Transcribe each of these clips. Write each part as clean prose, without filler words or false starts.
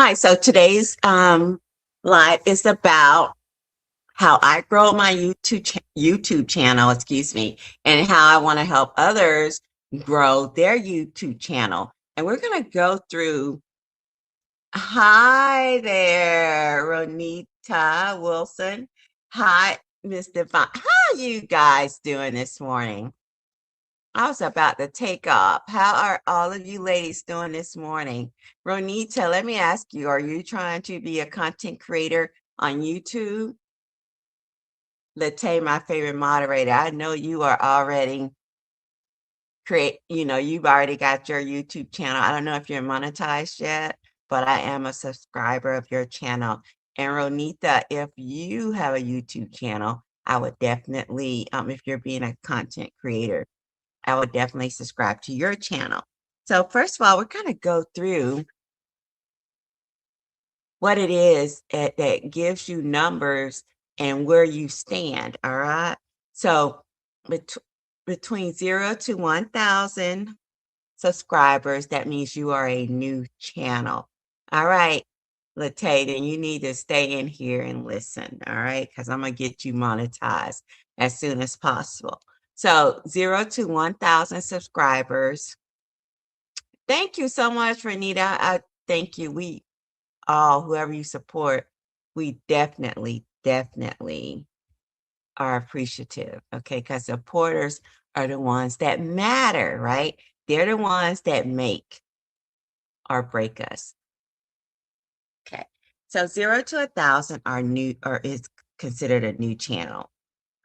Hi, so today's live is about how I grow my YouTube channel, excuse me, and how I want to help others grow their YouTube channel. And we're going to go through. Hi there, Ronita Wilson. Hi, Miss Devon. How you guys doing this morning? I was about to take off. How are all of you ladies doing this morning? Ronita, let me ask you, are you trying to be a content creator on YouTube? Late, my favorite moderator, I know you are already you've already got your YouTube channel. I don't know if you're monetized yet, but I am a subscriber of your channel. And Ronita, if you have a YouTube channel, I would definitely, if you're being a content creator, I would definitely subscribe to your channel. So first of all, we're going to go through what it is that gives you numbers and where you stand. All right. So bet- between 0 to 1,000 subscribers, that means you are a new channel. All right. Late, then you need to stay in here and listen. All right. Because I'm going to get you monetized as soon as possible. So 0 to 1,000 subscribers. Thank you so much, Renita. I thank you. We all, whoever you support, we definitely are appreciative. Okay. Because supporters are the ones that matter, right? They're the ones that make or break us. Okay. So 0 to 1,000 are new or is considered a new channel,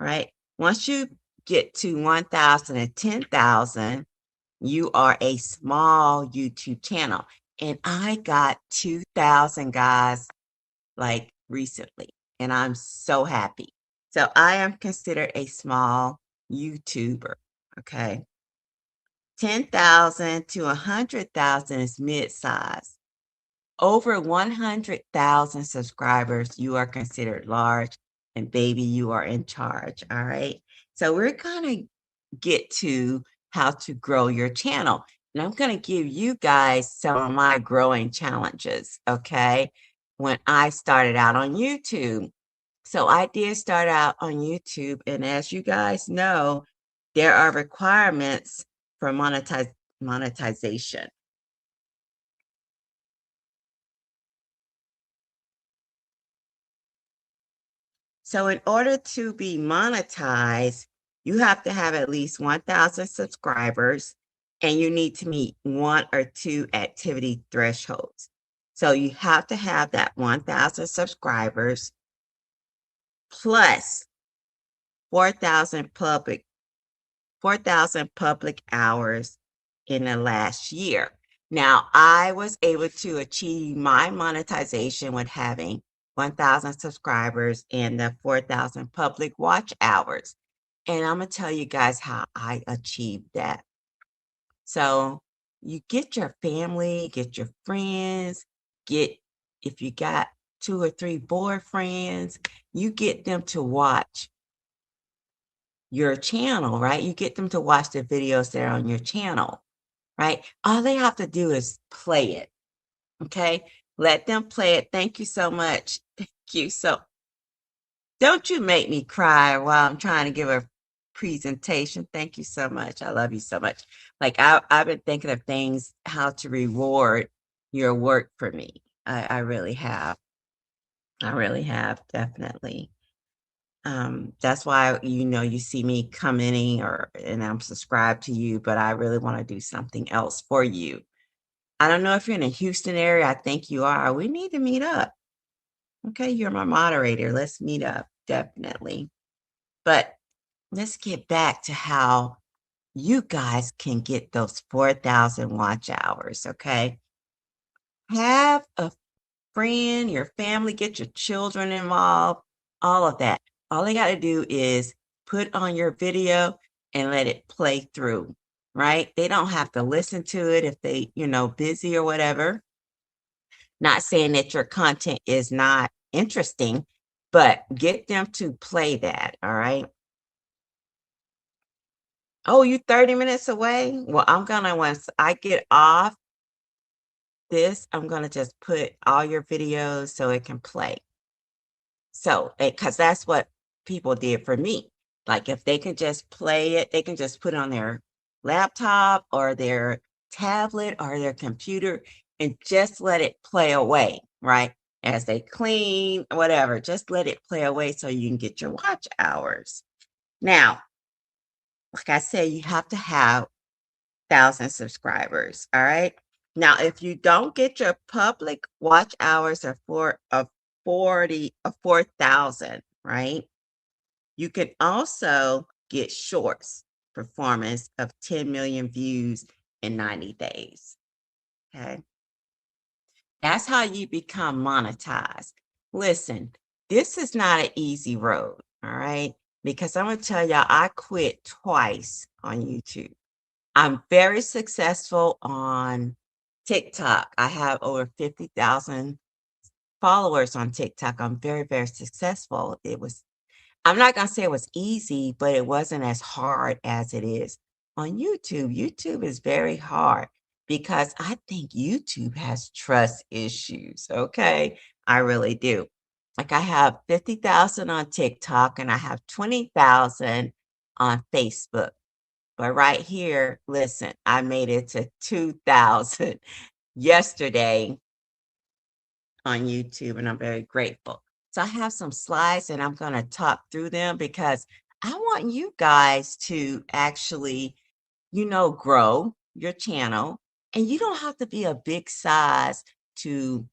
right? Once you get to 1,000 and 10,000, you are a small YouTube channel. And I got 2,000 guys like recently, and I'm so happy. So I am considered a small YouTuber. Okay. 10,000 to 100,000 is mid-size. Over 100,000 subscribers, you are considered large, and baby, you are in charge. All right. So we're going to get to how to grow your channel. And I'm going to give you guys some of my growing challenges. Okay. When I started out on YouTube. So I did start out on YouTube. And as you guys know, there are requirements for monetization. So in order to be monetized, you have to have at least 1,000 subscribers and you need to meet one or two activity thresholds. So you have to have that 1,000 subscribers plus 4,000 public hours in the last year. Now, I was able to achieve my monetization with having 1,000 subscribers and the 4,000 public watch hours. And I'm going to tell you guys how I achieved that. So you get your family, get your friends, if you got 2 or 3 boyfriends, you get them to watch your channel, right? You get them to watch the videos that are on your channel, right? All they have to do is play it. Okay. Let them play it. Thank you so much. Thank you. So don't you make me cry while I'm trying to give a presentation. Thank you so much. I love you so much. Like I've been thinking of things, how to reward your work for me. I really have. I really have, definitely. That's why you see me commenting and I'm subscribed to you, but I really want to do something else for you. I don't know if you're in the Houston area. I think you are. We need to meet up. Okay, you're my moderator. Let's meet up, definitely. But let's get back to how you guys can get those 4,000 watch hours. Okay, have a friend, your family, get your children involved, all of that. All they got to do is put on your video and let it play through, right? They don't have to listen to it if they, busy or whatever. Not saying that your content is not interesting, but get them to play that, all right? Oh, you 30 minutes away? Well, I'm gonna once I get off, this, I'm gonna just put all your videos so it can play. So, because that's what people did for me. Like if they can just play it, they can just put it on their laptop or their tablet or their computer and just let it play away, right? As they clean, whatever, just let it play away so you can get your watch hours. Now, like I said, you have to have 1,000 subscribers. All right. Now, if you don't get your public watch hours of 4,000, right? You can also get shorts performance of 10 million views in 90 days. Okay. That's how you become monetized. Listen, this is not an easy road. All right. Because I'm going to tell y'all, I quit twice on YouTube. I'm very successful on TikTok. I have over 50,000 followers on TikTok. I'm very, very successful. I'm not going to say it was easy, but it wasn't as hard as it is on YouTube. YouTube is very hard because I think YouTube has trust issues. Okay. I really do. Like I have 50,000 on TikTok and I have 20,000 on Facebook. But right here, listen, I made it to 2,000 yesterday on YouTube, and I'm very grateful. So I have some slides and I'm going to talk through them because I want you guys to actually, grow your channel. And you don't have to be a big size to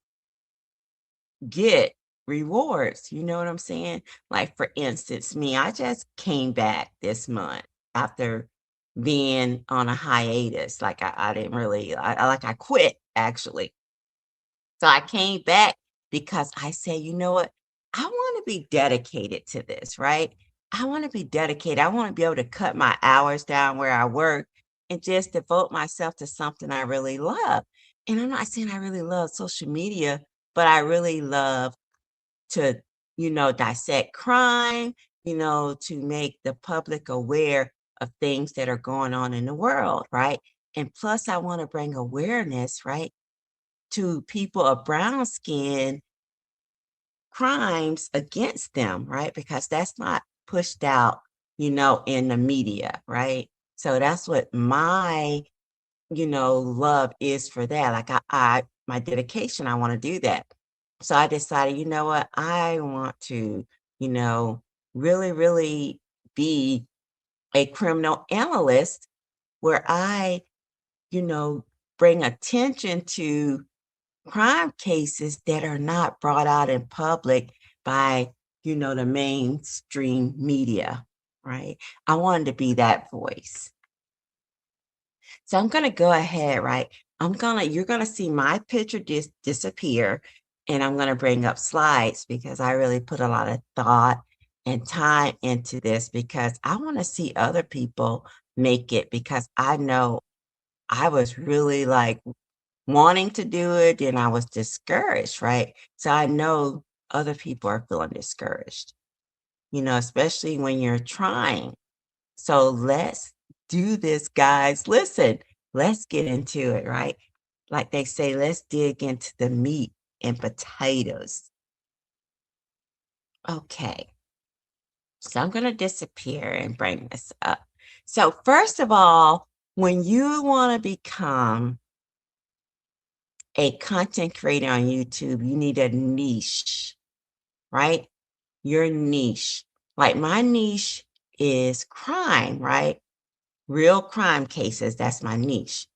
get rewards. You know what I'm saying? Like, for instance, me, I just came back this month after being on a hiatus. Like, I didn't really, I quit actually. So I came back because I said, you know what? I want to be dedicated to this, right? I want to be dedicated. I want to be able to cut my hours down where I work and just devote myself to something I really love. And I'm not saying I really love social media, but I really love to, dissect crime, to make the public aware of things that are going on in the world, right? And plus, I want to bring awareness, right, to people of brown skin crimes against them, right? Because that's not pushed out, in the media, right? So that's what my, love is for that. Like my dedication, I want to do that. So I decided, you know what? I want to, you know, really, really be a criminal analyst where I, you know, bring attention to crime cases that are not brought out in public by, the mainstream media, right? I wanted to be that voice. So I'm going to go ahead, right? You're going to see my picture disappear and I'm going to bring up slides because I really put a lot of thought and time into this because I want to see other people make it because I know I was really like wanting to do it and I was discouraged, right? So I know other people are feeling discouraged, especially when you're trying. So let's do this, guys. Listen, let's get into it, right? Like they say, let's dig into the meat and potatoes. Okay, so I'm going to disappear and bring this up. So, first of all, when you want to become a content creator on YouTube, you need a niche, right? Your niche. Like my niche is crime, right? Real crime cases. That's my niche.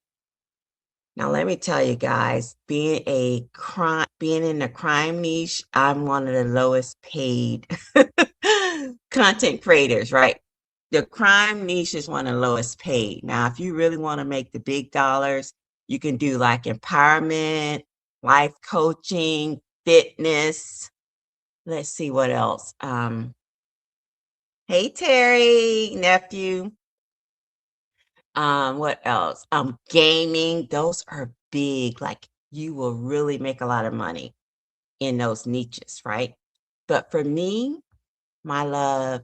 Now, let me tell you guys, being in the crime niche, I'm one of the lowest paid content creators, right? The crime niche is one of the lowest paid. Now, if you really want to make the big dollars, you can do like empowerment, life coaching, fitness. Let's see what else. Hey Terry, nephew. What else? Gaming. Those are big. Like you will really make a lot of money in those niches, right? But for me, my love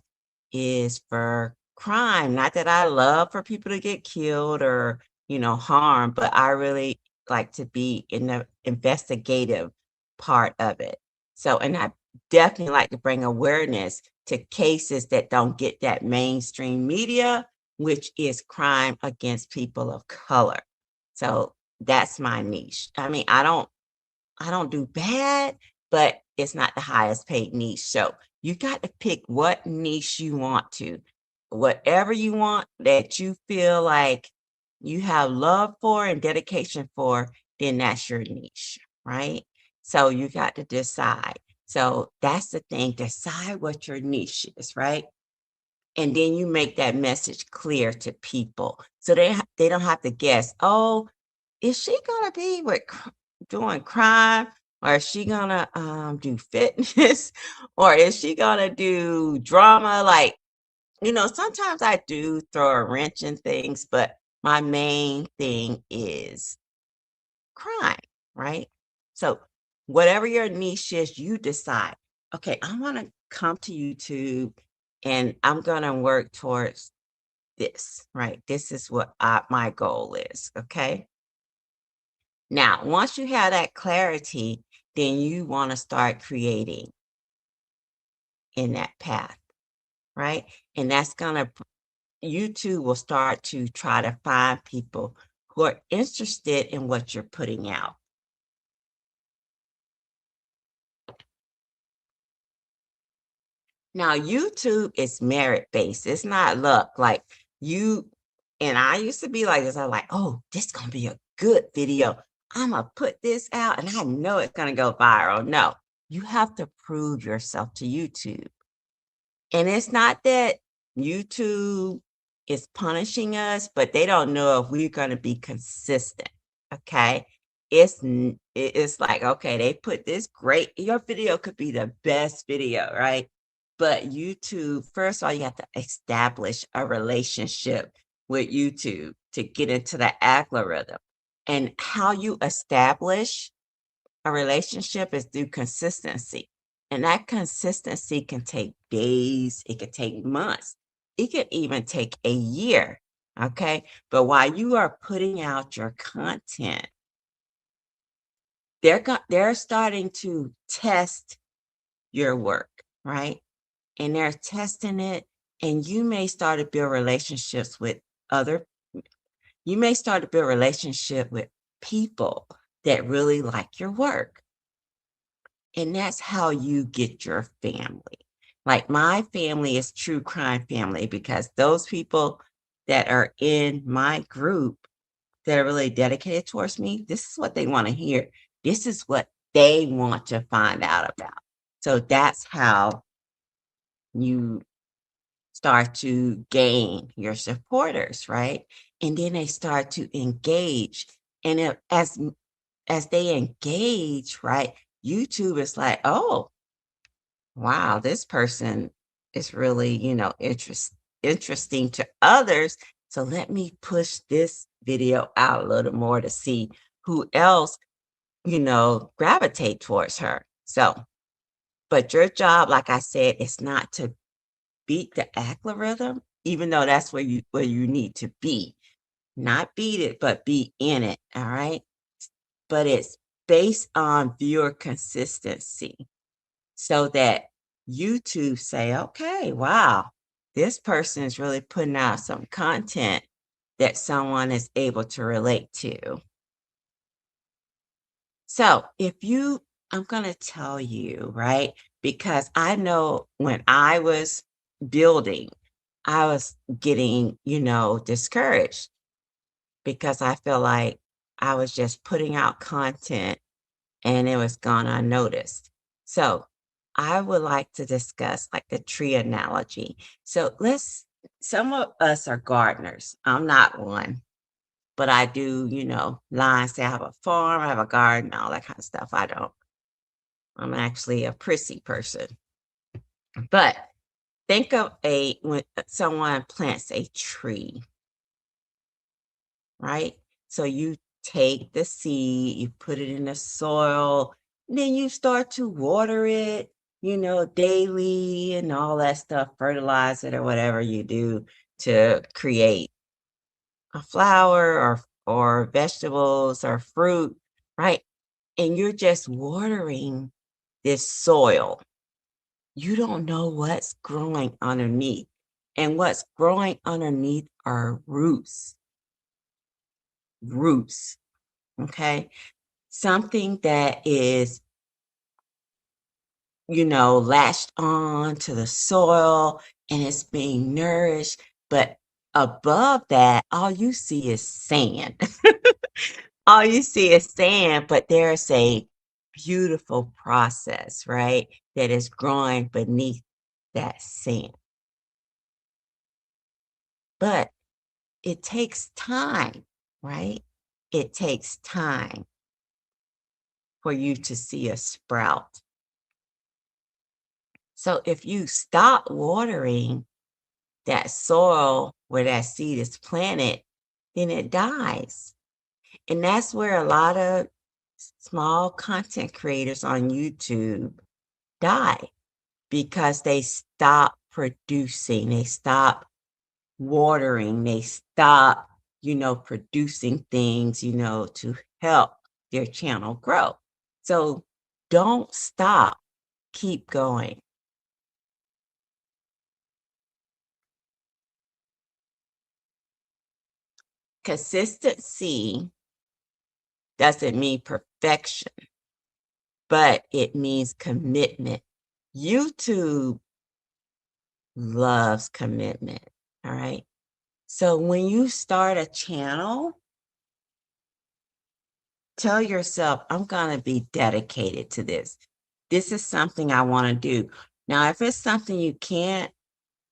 is for crime. Not that I love for people to get killed or, harmed, but I really like to be in the investigative part of it. So, and I definitely like to bring awareness to cases that don't get that mainstream media, which is crime against people of color. So that's my niche. I mean, I don't do bad, but it's not the highest paid niche. So you got to pick what niche you want to. Whatever you want that you feel like you have love for and dedication for, then that's your niche, right? So you got to decide. So that's the thing, decide what your niche is, right? And then you make that message clear to people so they don't have to guess, oh, is she gonna be doing crime, or is she gonna do fitness, or is she gonna do drama? Like, sometimes I do throw a wrench in things, but my main thing is crime, right? So whatever your niche is, you decide, okay, I want to come to YouTube and I'm gonna work towards this, right? This is what my goal is, okay? Now, once you have that clarity, then you want to start creating in that path, right? And that's going to, YouTube will start to try to find people who are interested in what you're putting out. Now, YouTube is merit based, it's not luck. Like you, and I used to be like this. I'm like, oh, this is going to be a good video. I'm going to put this out and I know it's going to go viral. No, you have to prove yourself to YouTube. And it's not that YouTube is punishing us, but they don't know if we're going to be consistent. Okay. It's like, okay, they put this great, your video could be the best video, right? But YouTube, first of all, you have to establish a relationship with YouTube to get into the algorithm. And how you establish a relationship is through consistency. And that consistency can take days, it could take months, it could even take a year. Okay. But while you are putting out your content, they're starting to test your work, right? And they're testing it, and you may start to build relationships with other, you may start to build relationship with people that really like your work. And that's how you get your family. Like my family is true crime family because those people that are in my group that are really dedicated towards me, this is what they want to hear. This is what they want to find out about. So that's how you start to gain your supporters, right? And then they start to engage. And as they engage, right, YouTube is like, oh, wow, this person is really, interesting to others. So let me push this video out a little more to see who else, gravitate towards her. So, but your job, like I said, is not to beat the algorithm, even though that's where you need to be. Not beat it, but be in it. All right. But it's based on viewer consistency so that YouTube say, okay, wow, this person is really putting out some content that someone is able to relate to. So I'm going to tell you, right? Because I know when I was building, I was getting, discouraged because I feel like I was just putting out content and it was gone unnoticed. So I would like to discuss like the tree analogy. So some of us are gardeners. I'm not one, but I do, lines. Say I have a farm, I have a garden, all that kind of stuff. I don't. I'm actually a prissy person. But think of when someone plants a tree, right? So you take the seed, you put it in the soil, then you start to water it, daily and all that stuff, fertilize it or whatever you do to create a flower or or vegetables or fruit, right? And you're just watering this soil. You don't know what's growing underneath. And what's growing underneath are roots. Roots. Okay. Something that is, latched on to the soil and it's being nourished. But above that, all you see is sand. All you see is sand, but there's a beautiful process, right? That is growing beneath that sand. But it takes time, right? It takes time for you to see a sprout. So if you stop watering that soil where that seed is planted, then it dies. And that's where a lot of small content creators on YouTube die because they stop producing, they stop watering, they stop, producing things, to help their channel grow. So don't stop, keep going. Consistency doesn't mean perfection, but it means commitment. YouTube loves commitment. All right. So when you start a channel, tell yourself, I'm going to be dedicated to this. This is something I want to do. Now, if it's something you can't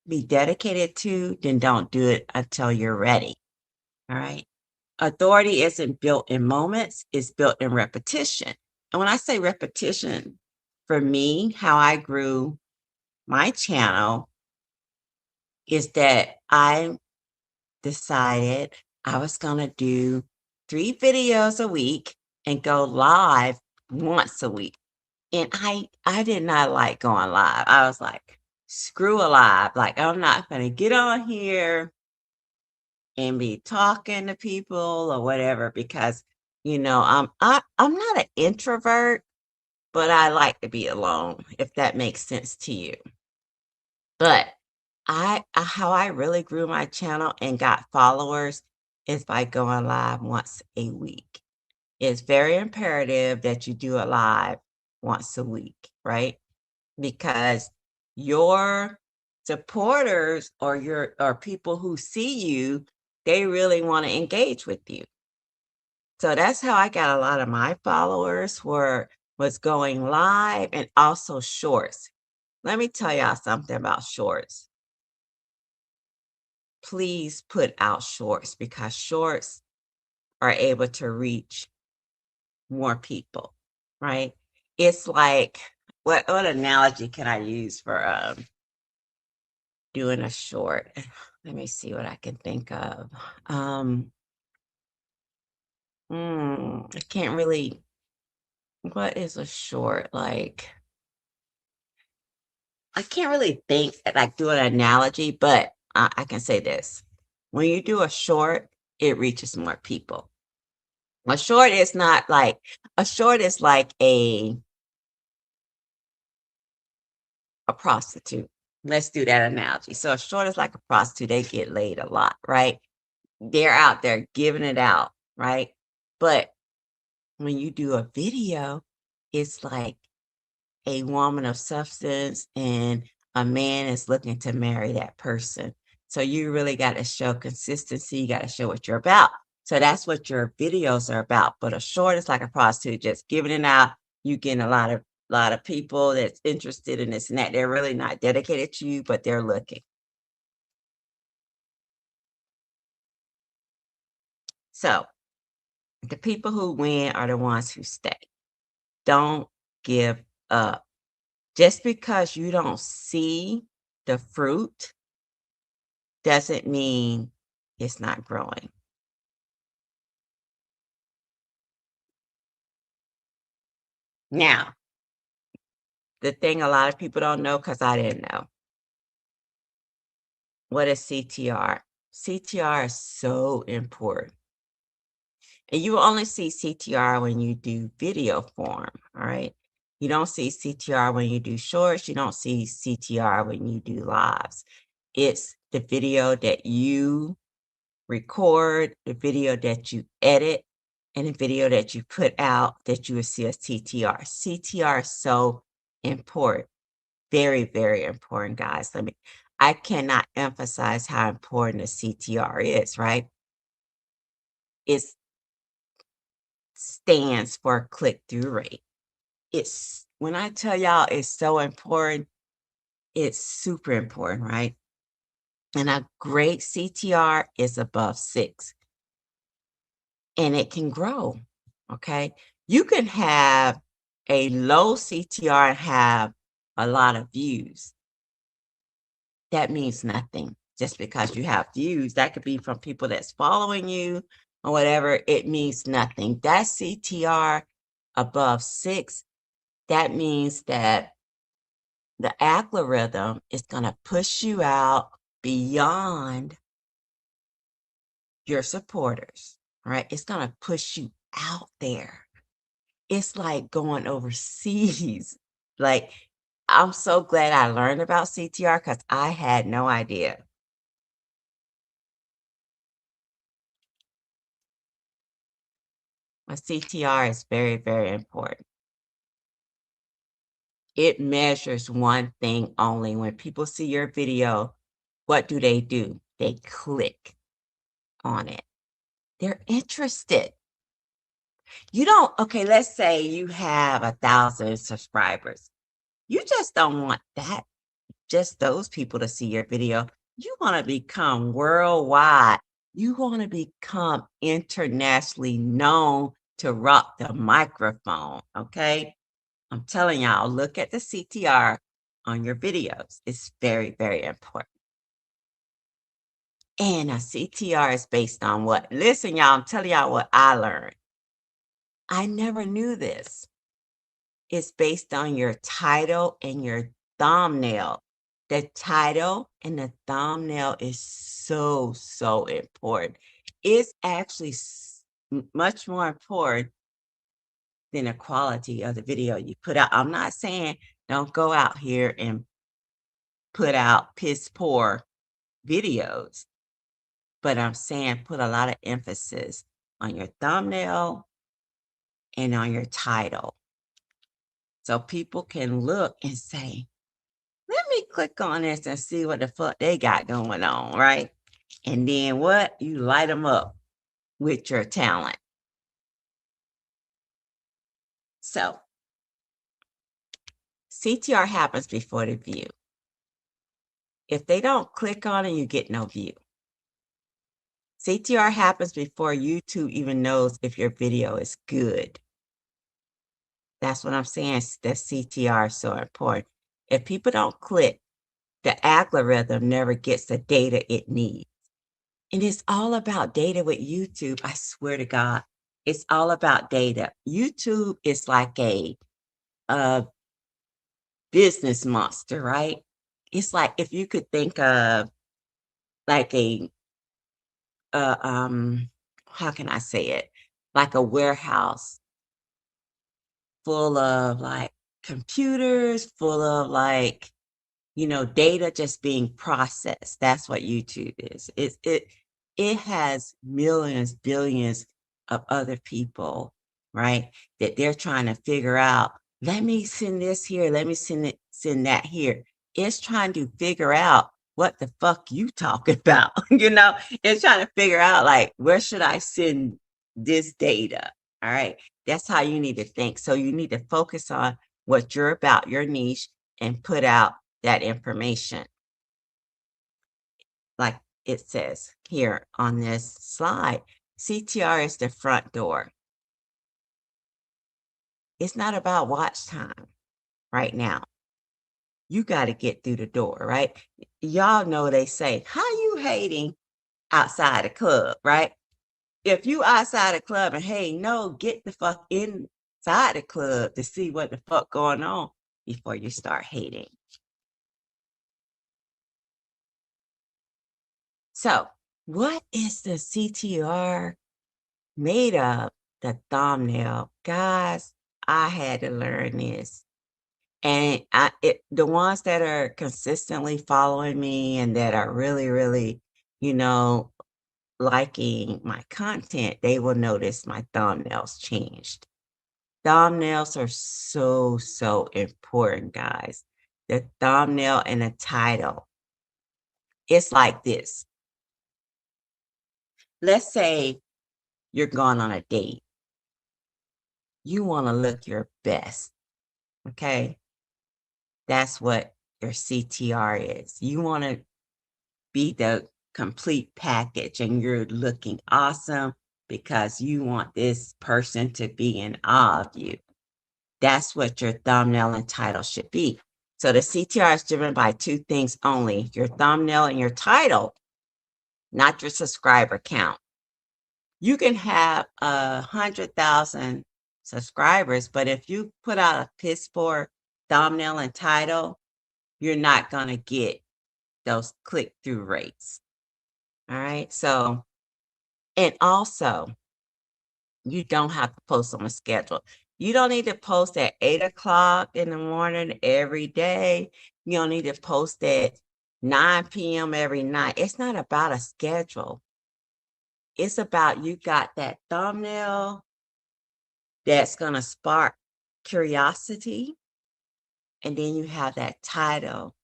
be dedicated to, then don't do it until you're ready. All right. Authority isn't built in moments, it's built in repetition. And when I say repetition, for me, how I grew my channel is that I decided I was going to do 3 videos a week and go live once a week. And I did not like going live. I was like, screw a live. Like, I'm not going to get on here and be talking to people or whatever because, I'm not an introvert, but I like to be alone, if that makes sense to you. But how I really grew my channel and got followers is by going live once a week. It's very imperative that you do a live once a week, right? Because your supporters or people who see you, they really want to engage with you. So that's how I got a lot of my followers was going live and also shorts. Let me tell y'all something about shorts. Please put out shorts because shorts are able to reach more people, right? It's like what analogy can I use for doing a short? Let me see what I can think of. I can't really. What is a short like? I can't really think like do an analogy, but I can say this: when you do a short, it reaches more people. A short is not like a short is like a prostitute. Let's do that analogy. So a short is like a prostitute. They get laid a lot, right? They're out there giving it out, right? But when you do a video, it's like a woman of substance and a man is looking to marry that person. So you really got to show consistency. You got to show what you're about. So that's what your videos are about. But a short is like a prostitute, just giving it out. You getting a lot of people that's interested in this and that. They're really not dedicated to you, but they're looking. So the people who win are the ones who stay. Don't give up. Just because you don't see the fruit doesn't mean it's not growing. Now, the thing a lot of people don't know, because I didn't know, what is CTR? CTR is so important. And you only see CTR when you do video form, all right? You don't see CTR when you do shorts. You don't see CTR when you do lives. It's the video that you record, the video that you edit, and the video that you put out that you will see as CTR. CTR is so important. Very, very important, guys. I cannot emphasize how important a CTR is, right? It stands for click-through rate. It's when I tell y'all it's so important, it's super important, right? And a great CTR is above 6, and it can grow, okay? You can have a low CTR and have a lot of views. That means nothing. Just because you have views, that could be from people that's following you or whatever, it means nothing. That CTR above 6, that means that the algorithm is going to push you out beyond your supporters, right? It's going to push you out there. It's like going overseas. Like, I'm so glad I learned about CTR because I had no idea. A CTR is very, very important. It measures one thing only. When people see your video, what do? They click on it. They're interested. You don't, okay, let's say you have 1,000 subscribers. You just don't want that, just those people to see your video. You want to become worldwide. You want to become internationally known to rock the microphone, okay? I'm telling y'all, look at the CTR on your videos. It's very, very important. And a CTR is based on what? Listen, y'all, I'm telling y'all what I learned. I never knew this. It's based on your title and your thumbnail. The title and the thumbnail is so, so important. It's actually much more important than the quality of the video you put out. I'm not saying don't go out here and put out piss poor videos, but I'm saying put a lot of emphasis on your thumbnail and on your title. So people can look and say, let me click on this and see what the fuck they got going on, right? And then what? You light them up with your talent. So CTR happens before the view. If they don't click on it, you get no view. CTR happens before YouTube even knows if your video is good. That's what I'm saying. That CTR is so important. If people don't click, the algorithm never gets the data it needs. And it's all about data with YouTube. I swear to God, it's all about data. YouTube is like a business monster, right? It's like if you could think of like uh, um, how can I say it? Like a warehouse full of like computers, full of like, data just being processed. That's what YouTube is. It has millions, billions of other people, right? That they're trying to figure out, let me send this here, let me send that here. It's trying to figure out what the fuck you talking about. It's trying to figure out like where should I send this data? All right. That's how you need to think. So you need to focus on what you're about, your niche, and put out that information. Like it says here on this slide, CTR is the front door. It's not about watch time right now. You got to get through the door, right? Y'all know they say, how you hating outside the club, right? If you outside the club and hey, no, get the fuck inside the club to see what the fuck going on before you start hating. So what is the CTR made of, the thumbnail. Guys, I had to learn this. And the ones that are consistently following me and that are really, really, you know, liking my content, they will notice my thumbnails changed. Thumbnails are so, so important, guys. The thumbnail and the title. It's like this. Let's say you're going on a date. You want to look your best, okay? That's what your CTR is. You want to be the complete package and you're looking awesome because you want this person to be in awe of you. That's what your thumbnail and title should be. So the CTR is driven by two things only, your thumbnail and your title, not your subscriber count. You can have 100,000 subscribers, but if you put out a piss poor thumbnail and title, you're not going to get those click-through rates. All right. So, and also, you don't have to post on a schedule. You don't need to post at 8 o'clock in the morning every day. You don't need to post at 9 p.m. every night. It's not about a schedule. It's about you got that thumbnail that's going to spark curiosity. And then you have that title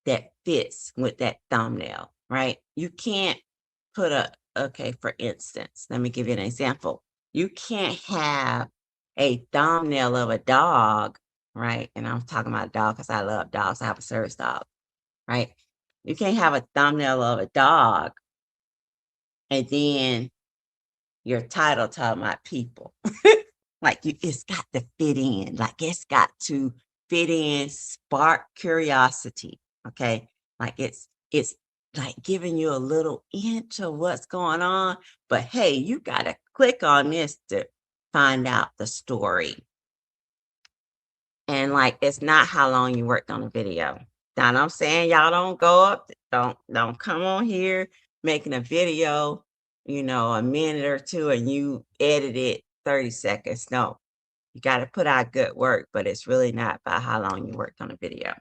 that fits with that thumbnail, right? You can't put okay, for instance, let me give you an example. You can't have a thumbnail of a dog, right? And I'm talking about a dog because I love dogs. I have a service dog, right? You can't have a thumbnail of a dog and then your title talking about people. Like it's got to fit in. Like it's got to fit in, spark curiosity. Okay. Like it's like giving you a little inch of what's going on. But hey, you gotta click on this to find out the story. And like it's not how long you worked on a video. Now I'm saying y'all don't go up, don't come on here making a video, a minute or two and you edit it 30 seconds. No, you got to put out good work, but it's really not about how long you worked on a video.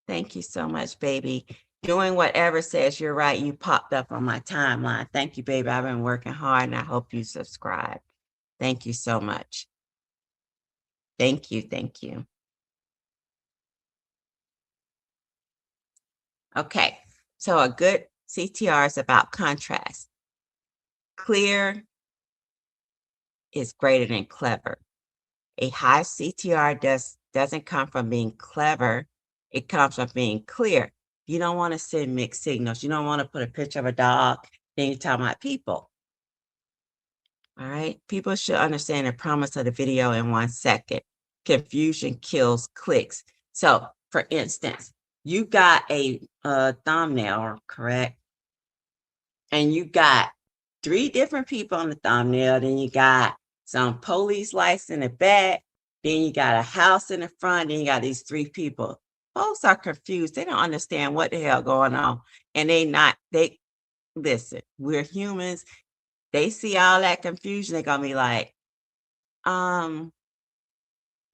Thank you so much, baby. Doing whatever says you're right. You popped up on my timeline. Thank you, baby. I've been working hard and I hope you subscribe. Thank you so much. Thank you. Thank you. Okay. So a good CTR is about contrast. Clear is greater than clever. A high CTR doesn't come from being clever. It comes from being clear. You don't want to send mixed signals. You don't want to put a picture of a dog, then you're talking about people. All right. People should understand the promise of the video in 1 second. Confusion kills clicks. So, for instance, you got a thumbnail, correct? And you got 3 different people on the thumbnail. Then you got some police lights in the back. Then you got a house in the front. Then you got these 3 people. Folks are confused. They don't understand what the hell going on. And they listen, we're humans. They see all that confusion. They're gonna be like, no,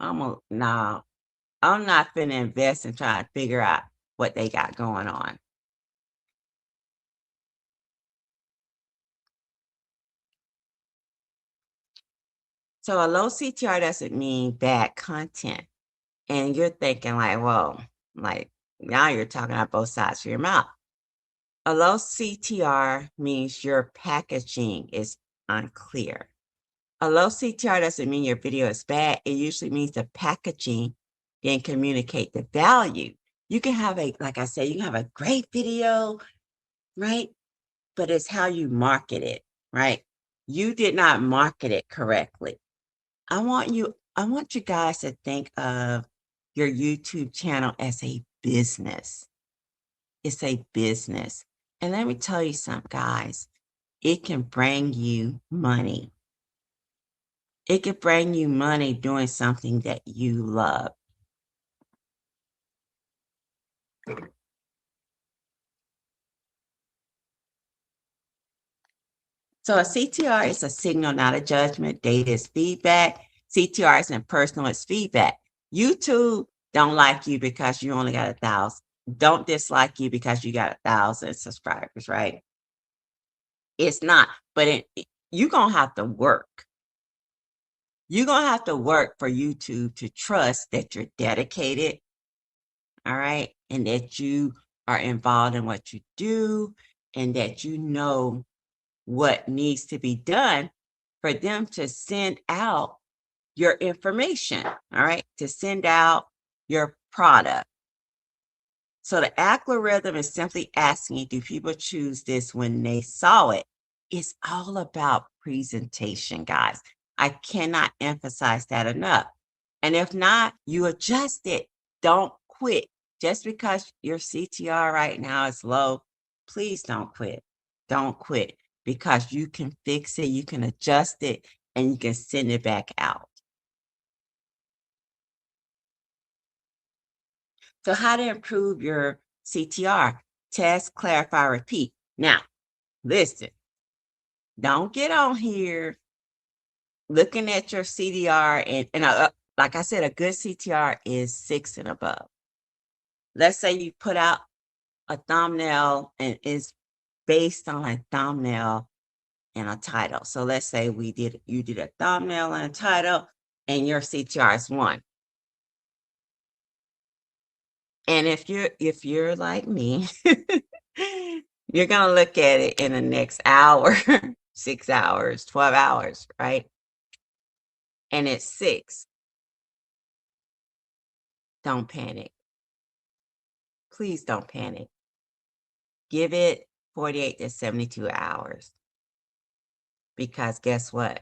I'm not finna invest in trying to figure out what they got going on. So a low CTR doesn't mean bad content. And you're thinking like, well, like now you're talking out both sides of your mouth. A low CTR means your packaging is unclear. A low CTR doesn't mean your video is bad. It usually means the packaging didn't communicate the value. You can have like I said, you can have a great video, right? But it's how you market it, right? You did not market it correctly. I want you guys to think of your YouTube channel as a business. It's a business. And let me tell you something, guys. It can bring you money. It can bring you money doing something that you love. So a CTR is a signal, not a judgment. Data is feedback. CTR is impersonal, it's feedback. YouTube don't like you because you only got 1,000. Don't dislike you because you got 1,000 subscribers, right? It's not, but you're going to have to work. You're going to have to work for YouTube to trust that you're dedicated, all right? And that you are involved in what you do and that you know what needs to be done for them to send out your information, all right? To send out your product. So the algorithm is simply asking you, do people choose this when they saw it? It's all about presentation, guys. I cannot emphasize that enough. And if not, you adjust it. Don't quit. Just because your CTR right now is low, please don't quit. Don't quit because you can fix it, you can adjust it, and you can send it back out. So how to improve your CTR? Test, clarify, repeat. Now, listen, don't get on here looking at your CTR and like I said, a good CTR is 6 and above. Let's say you put out a thumbnail and it's based on a thumbnail and a title. So let's say you did a thumbnail and a title and your CTR is 1. And if you're like me, you're gonna look at it in the next hour, 6 hours, 12 hours, right? And it's 6. Don't panic. Please don't panic. Give it 48 to 72 hours. Because guess what?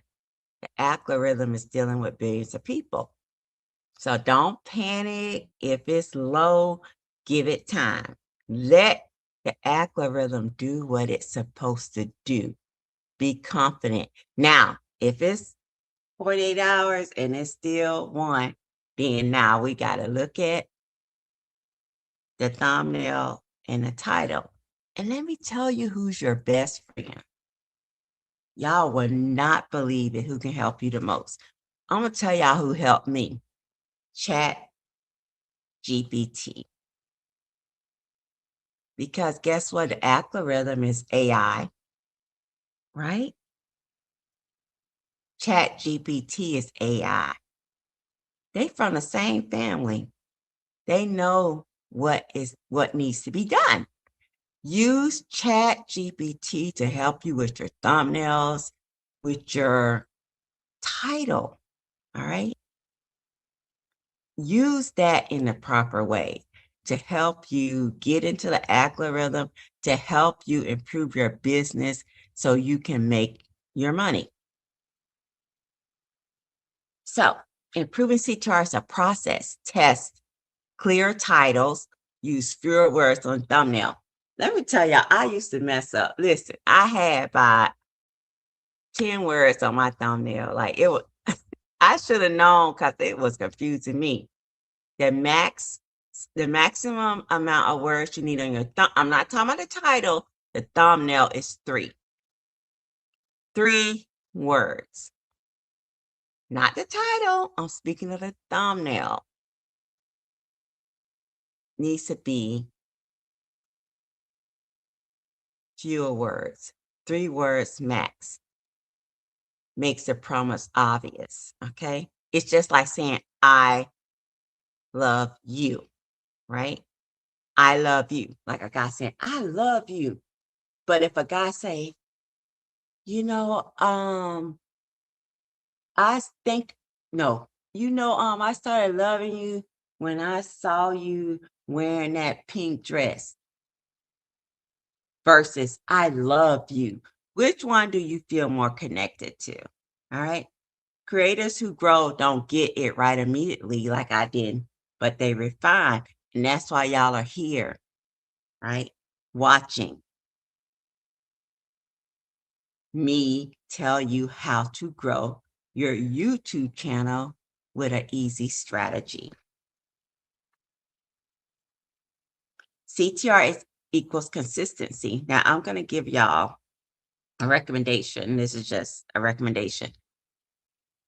The algorithm is dealing with billions of people. So don't panic. If it's low, give it time. Let the algorithm do what it's supposed to do. Be confident. Now, if it's 48 hours and it's still 1, then now we got to look at the thumbnail and the title. And let me tell you who's your best friend. Y'all will not believe it who can help you the most. I'm going to tell y'all who helped me. Chat GPT. Because guess what? The algorithm is AI, right? Chat GPT is AI. They from the same family. They know what needs to be done. Use Chat GPT to help you with your thumbnails, with your title. All right. Use that in the proper way to help you get into the algorithm, to help you improve your business so you can make your money. So, improving CTR is a process. Test clear titles, use fewer words on thumbnail. Let me tell y'all, I used to mess up. Listen, I had about 10 words on my thumbnail. Like it was, I should have known because it was confusing me. The maximum amount of words you need on your thumb. I'm not talking about the title. The thumbnail is 3. 3 words. Not the title. I'm speaking of the thumbnail. Needs to be fewer words. 3 words max. Makes the promise obvious. Okay. It's just like saying, I love you, right? I love you. Like a guy saying, I love you. But if a guy say, you know, I think no, I started loving you when I saw you wearing that pink dress versus I love you. Which one do you feel more connected to? All right. Creators who grow don't get it right immediately like I did, but they refine. And that's why y'all are here, right? Watching me tell you how to grow your YouTube channel with an easy strategy. CTR equals consistency. Now I'm going to give y'all a recommendation. This is just a recommendation.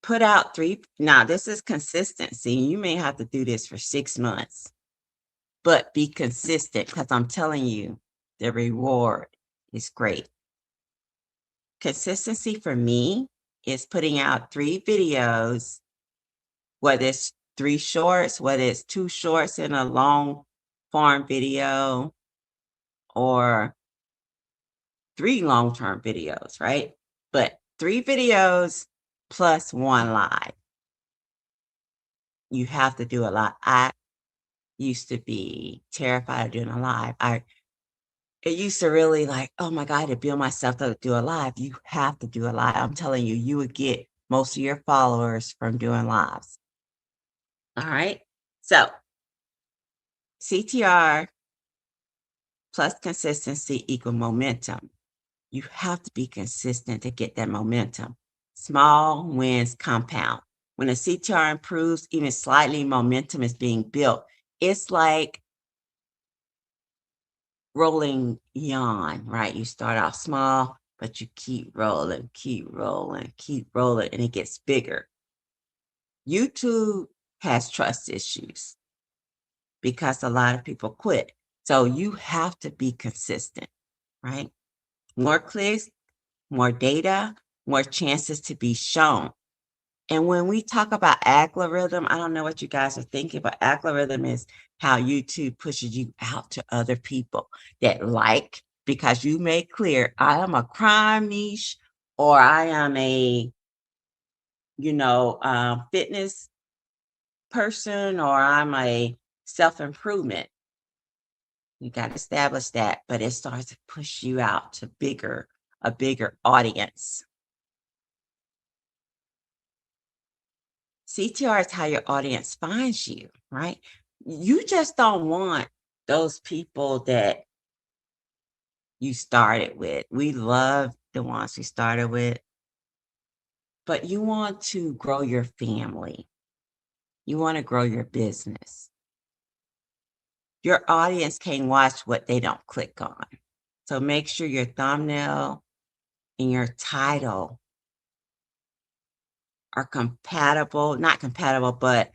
Put out 3 now this is consistency. You may have to do this for 6 months, but be consistent because I'm telling you, the reward is great. Consistency for me is putting out 3 videos, whether it's 3 shorts, whether it's 2 shorts and a long form video or 3 long-term videos, right? But 3 videos plus 1 live. You have to do a lot. I used to be terrified of doing a live. It used to really like, oh my God, to build myself to do a live. You have to do a live. I'm telling you, you would get most of your followers from doing lives. All right. So CTR plus consistency equal momentum. You have to be consistent to get that momentum. Small wins compound. When a CTR improves, even slightly, momentum is being built. It's like rolling yawn, right? You start off small, but you keep rolling, keep rolling, and it gets bigger. YouTube has trust issues because a lot of people quit. So you have to be consistent, right? More clicks, more data, more chances to be shown. And when we talk about algorithm, I don't know what you guys are thinking, but algorithm is how YouTube pushes you out to other people that like, because you made clear, I am a crime niche or I am a, fitness person or I'm a self-improvement. You got to establish that, but it starts to push you out to a bigger audience. CTR is how your audience finds you, right? You just don't want those people that you started with. We love the ones we started with, but you want to grow your family. You want to grow your business. Your audience can watch what they don't click on. So make sure your thumbnail and your title are compatible, not compatible, but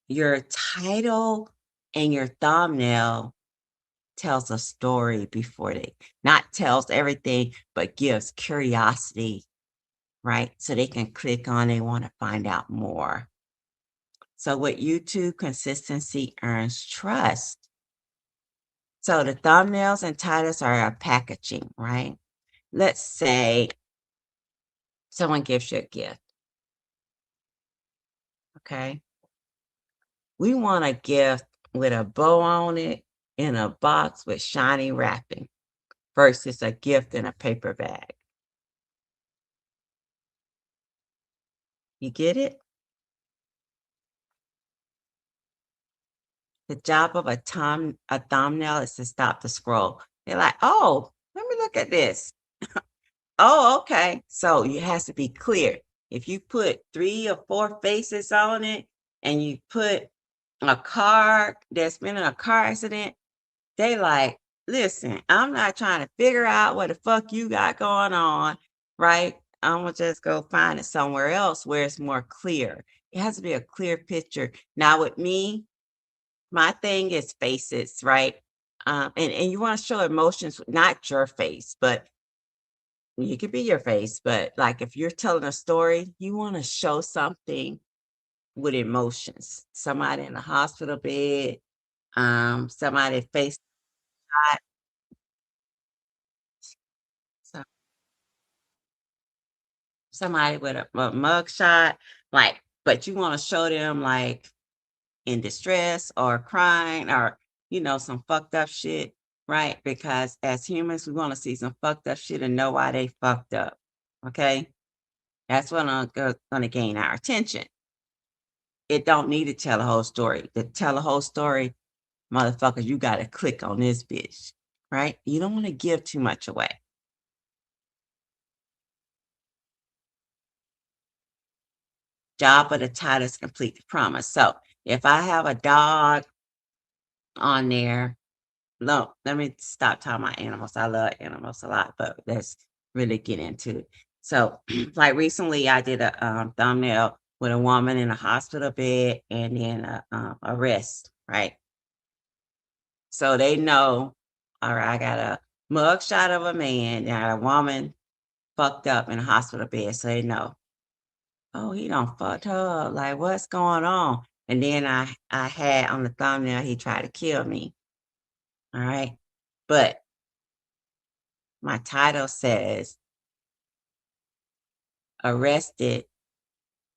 your title and your thumbnail tells a story before they not tells everything, but gives curiosity, right? So they can click on it, want to find out more. So with YouTube, consistency earns trust. So the thumbnails and titles are a packaging, right? Let's say someone gives you a gift, okay? We want a gift with a bow on it in a box with shiny wrapping versus a gift in a paper bag. You get it? The job of a thumbnail is to stop the scroll. They're like, "Oh, let me look at this. Oh, okay." So it has to be clear. If you put 3 or 4 faces on it and you put a car that's been in a car accident, they like, "Listen, I'm not trying to figure out what the fuck you got going on, right? Imma just go find it somewhere else where it's more clear." It has to be a clear picture. Now with me, my thing is faces, right? And you wanna show emotions, not your face, but you could be your face, but, like, if you're telling a story, you wanna show something with emotions. Somebody in a hospital bed, somebody face shot, so somebody with a mug shot, like, but you wanna show them, like, in distress or crying or, some fucked up shit, right? Because as humans, we want to see some fucked up shit and know why they fucked up. Okay. That's what gonna gain our attention. It don't need to tell the whole story. To tell the whole story, motherfuckers, you gotta click on this bitch. Right? You don't want to give too much away. Job of the title is complete the promise. So if I have a dog on there, no, let me stop talking about animals. I love animals a lot, but that's really get into it. So, like recently, I did a thumbnail with a woman in a hospital bed and then a arrest, right? So they know, all right, I got a mugshot of a man, and I got a woman fucked up in a hospital bed. So they know, oh, he done fucked her up. Like, what's going on? And then I had on the thumbnail, he tried to kill me. All right. But my title says arrested,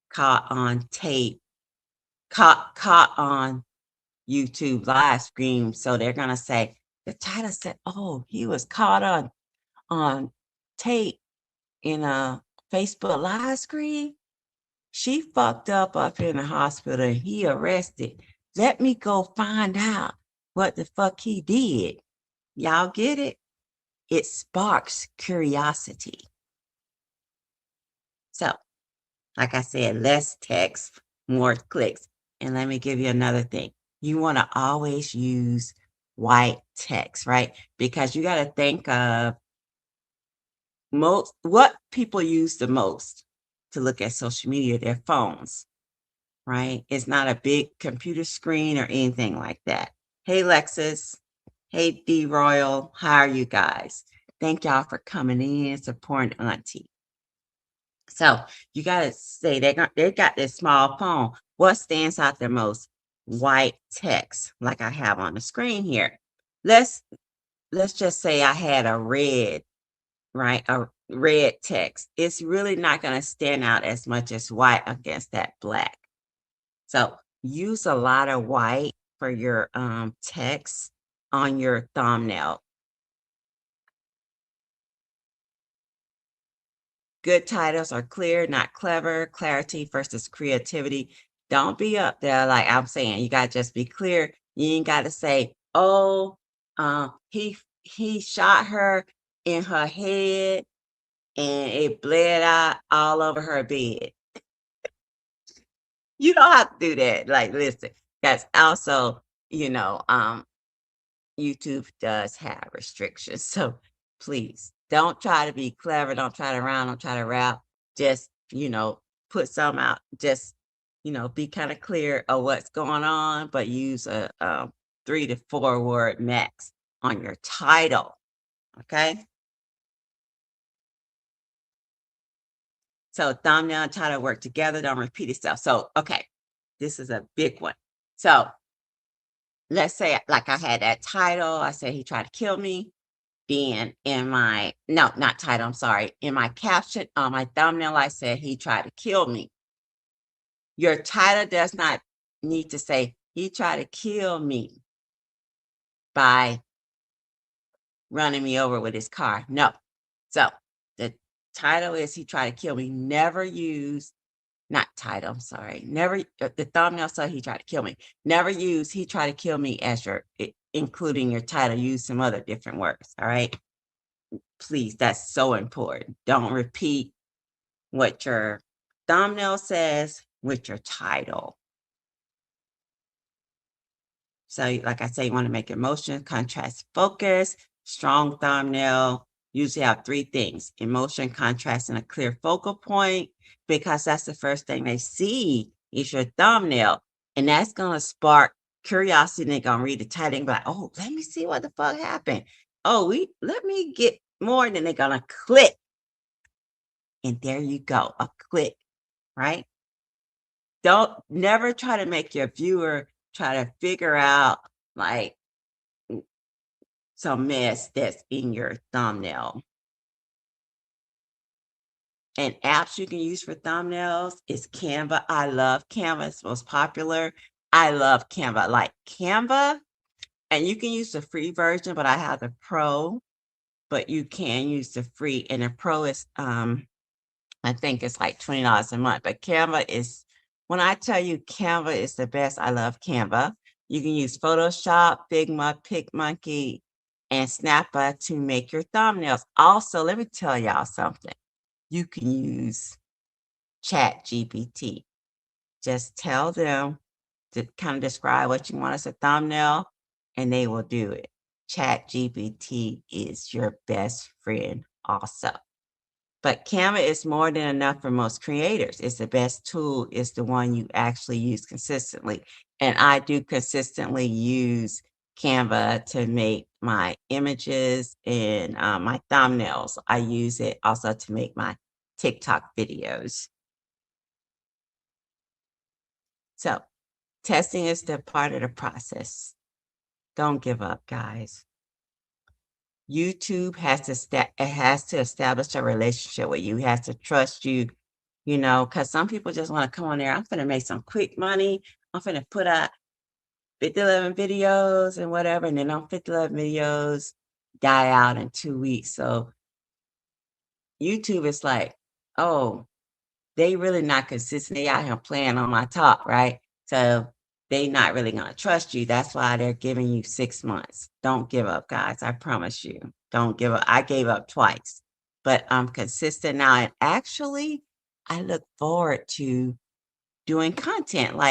caught on tape, caught on YouTube live stream. So they're gonna say the title said, "Oh, he was caught on tape in a Facebook live stream. She fucked up in the hospital and he arrested. Let me go find out what the fuck he did." Y'all get it? It sparks curiosity. So, like I said, less text, more clicks. And let me give you another thing. You want to always use white text, right? Because you got to think of what people use the most to look at social media, their phones, right? It's not a big computer screen or anything like that. Hey, Lexus. Hey, D Royal. How are you guys? Thank y'all for coming in, supporting Auntie. So you gotta say they got this small phone. What stands out the most? White text, like I have on the screen here. Let's let's just say I had a red, right? A red text. It's really not gonna stand out as much as white against that black. So use a lot of white for your text on your thumbnail. Good titles are clear, not clever. Clarity versus creativity. Don't be up there like I'm saying. You gotta just be clear. You ain't gotta say, "Oh, he shot her in her head and it bled out all over her bed." You don't have to do that. Like, listen, that's also, you know, YouTube does have restrictions. So please don't try to be clever. Don't try to rhyme. Don't try to rap. Just, put some out. Just, be kind of clear of what's going on, but use a 3 to 4 word max on your title. Okay. So thumbnail and title work together. Don't repeat itself. So, okay. This is a big one. So let's say like I had that title. I said he tried to kill me. Then in my no, not title, I'm sorry. In my caption on my thumbnail, I said he tried to kill me. Your title does not need to say he tried to kill me by running me over with his car. No. So the title is he tried to kill me. Never use not title, I'm sorry. Never the thumbnail said he tried to kill me. Never use he tried to kill me as including your title. Use some other different words. All right. Please, that's so important. Don't repeat what your thumbnail says with your title. So, like I say, you want to make emotion, contrast, focus, strong thumbnail. Usually have 3 things: emotion, contrast, and a clear focal point, because that's the first thing they see is your thumbnail. And that's going to spark curiosity. They're going to read the title and be like, oh, let me see what the fuck happened. Oh, let me get more. And then they're going to click. And there you go, a click, right? Don't never try to make your viewer try to figure out like some mess that's in your thumbnail. And apps you can use for thumbnails is Canva. I love Canva. It's most popular. I love Canva. Like Canva, and you can use the free version, but I have the pro, but you can use the free. And the pro is I think it's like $20 a month, but Canva is when I tell you Canva is the best, I love Canva. You can use Photoshop, Figma, PicMonkey, and Snappa to make your thumbnails. Also, let me tell y'all something. You can use Chat GPT. Just tell them to kind of describe what you want as a thumbnail, and they will do it. Chat GPT is your best friend also. But Canva is more than enough for most creators. It's the best tool, it's the one you actually use consistently. And I do consistently use Canva to make my images and my thumbnails. I use it also to make my TikTok videos. So testing is the part of the process. Don't give up, guys. YouTube has to it has to establish a relationship with you. It has to trust you, because some people just want to come on there. I'm gonna make some quick money. I'm gonna put out 50, 11 videos and whatever, and then on 50, 11 videos die out in 2 weeks. So YouTube is like, oh, they really not consistent. They out here playing on my top, right? So they not really gonna trust you. That's why they're giving you 6 months. Don't give up, guys. I promise you. Don't give up. I gave up twice, but I'm consistent now. And actually, I look forward to doing content like